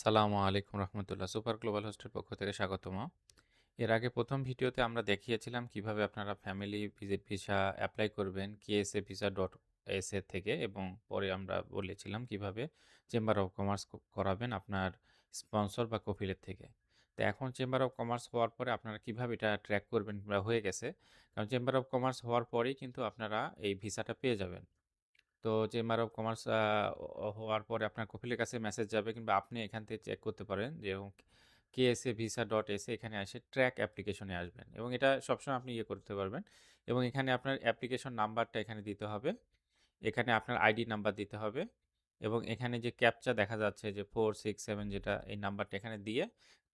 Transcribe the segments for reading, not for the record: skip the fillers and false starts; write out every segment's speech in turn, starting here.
আসসালামু আলাইকুম রহমতুল্লাহ। Super global হোস্টের পক্ষ থেকে স্বাগতম। এর আগে ১ম ভিডিওতে আমরা দেখিয়েছিলাম কিভাবে আপনারা ফ্যামিলি ভিজিট ভিসা এপ্লাই করবেন KSAVisa.sa থেকে এবং পরে আমরা বলেছিলাম কিভাবে চেম্বার অফ কমার্স করাবেন আপনার স্পন্সর বা কফিলের থেকে। তো এখন চেম্বার অফ কমার্স হওয়ার পরে আপনারা কিভাবে এটা ট্র্যাক করবেন বা হয়ে গেছে। কারণ চেম্বার অফ কমার্স হওয়ার পরেই কিন্তু আপনারা এই ভিসাটা পেয়ে যাবেন। তো চেম্বার অফ কমার্স হওয়ার পরে আপনার কফিলের কাছে মেসেজ যাবে কিংবা আপনি এখান থেকে চেক করতে পারেন যে KSAVisa.sa এখানে এসে ট্র্যাক অ্যাপ্লিকেশনে আসবেন এবং এটা সবসময় আপনি করতে পারবেন এবং এখানে আপনার অ্যাপ্লিকেশন নাম্বারটা এখানে দিতে হবে। এখানে আপনার আইডি নাম্বার দিতে হবে এবং এখানে যে ক্যাপচা দেখা যাচ্ছে যে 467 যেটা এই নাম্বারটা এখানে দিয়ে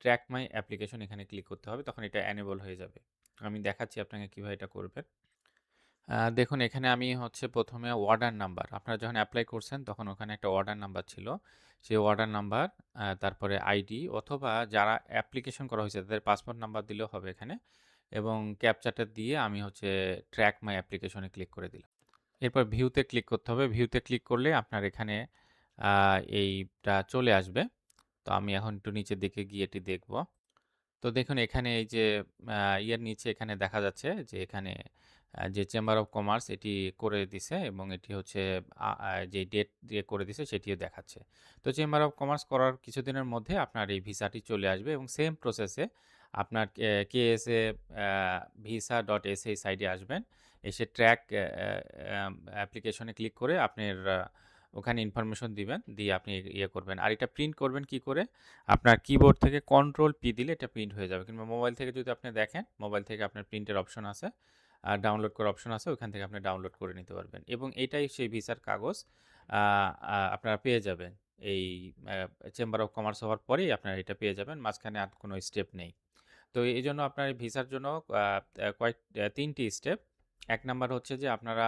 ট্র্যাক মাই অ্যাপ্লিকেশন এখানে ক্লিক করতে হবে। তখন এটা এনেবল হয়ে যাবে। আমি দেখাচ্ছি আপনাকে কিভাবে এটা করবেন। দেখুন এখানে আমি হচ্ছে ১ম এ অর্ডার নাম্বার আপনারা যখন এপ্লাই করছেন তখন ওখানে একটা অর্ডার নাম্বার ছিল। সেই অর্ডার নাম্বার তারপরে আইডি অথবা যারা অ্যাপ্লিকেশন করা হয়েছে তাদের পাসপোর্ট নাম্বার দিলেও হবে এখানে এবং ক্যাপচাটা দিয়ে আমি হচ্ছে ট্র্যাক মাই অ্যাপ্লিকেশনে ক্লিক করে দিলাম। এরপর ভিউতে ক্লিক করতে হবে। ভিউতে ক্লিক করলে আপনার এখানে আ এইটা চলে আসবে। তো আমি এখন একটু নিচের দিকে গিয়ে এটি দেখব। তো দেখুন এখানে এই যে আ ইয়ের নিচে এখানে দেখা যাচ্ছে যে এখানে যে চেম্বার অফ কমার্স এটি করে দিছে এবং এটি হচ্ছে আ আ যে ডেট দিয়ে করে দিছে সেটিও দেখাচ্ছে। তো চেম্বার অফ কমার্স করার কিছুদিনের মধ্যে আপনার এই ভিসাটি চলে আসবে এবং সেম প্রসেসে আপনার KSA visa.sa সাইটে আসবেন। এসে ট্র্যাক অ্যাপ্লিকেশনে ক্লিক করে আপনার ওখানে ইনফরমেশন দিবেন। দিয়ে আপনি করবেন। আর এটা প্রিন্ট করবেন কি করে? আপনার কিবোর্ড থেকে কন্ট্রোল পি দিলে এটা প্রিন্ট হয়ে যাবে কিংবা মোবাইল থেকে যদি আপনি দেখেন, মোবাইল থেকে আপনার প্রিন্টের অপশন আছে, ডাউনলোড করার অপশন আছে, ওখান থেকে আপনি ডাউনলোড করে নিতে পারবেন এবং এটাই সেই ভিসার কাগজ আ আ আপনারা পেয়ে যাবেন। এই আ চেম্বার অফ কমার্স হওয়ার পরেই আপনারা এটা পেয়ে যাবেন। মাঝখানে আর কোনো স্টেপ নেই। তো এইজন্য আপনার এই ভিসার জন্য আ আ কয়েক ৩ টি স্টেপ। ১ নাম্বার হচ্ছে যে আপনারা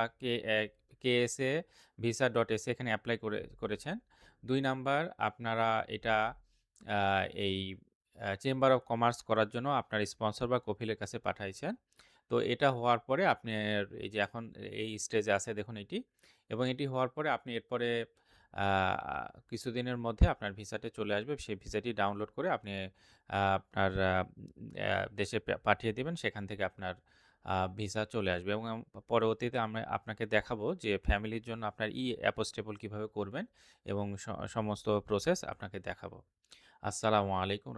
KSA visa.sa এখানে এপ্লাই করেছেন। ২ নাম্বার আপনারা এটা আ এই চেম্বার অফ কমার্স করার জন্য আপনার স্পন্সর বা কফিলের কাছে পাঠাইছেন। তো এটা হওয়ার পরে আপনার এই যে এখন এই স্টেজে আছে দেখুন এটি এবং এটি হওয়ার পরে আপনি এরপরে আ কিছুদিনের মধ্যে আপনার ভিসাটি চলে আসবে। সেই ভিসাটি ডাউনলোড করে আপনি আপনার দেশে পাঠিয়ে দিবেন। সেখান থেকে আপনার ভিসা চলে আসবে এবং পরবর্তীতে আমরা আপনাকে দেখাবো যে ফ্যামিলির জন্য আপনার অ্যাপোস্টেবল কিভাবে করবেন এবং সমস্ত প্রসেস আপনাকে দেখাবো। আসসালামু আলাইকুম।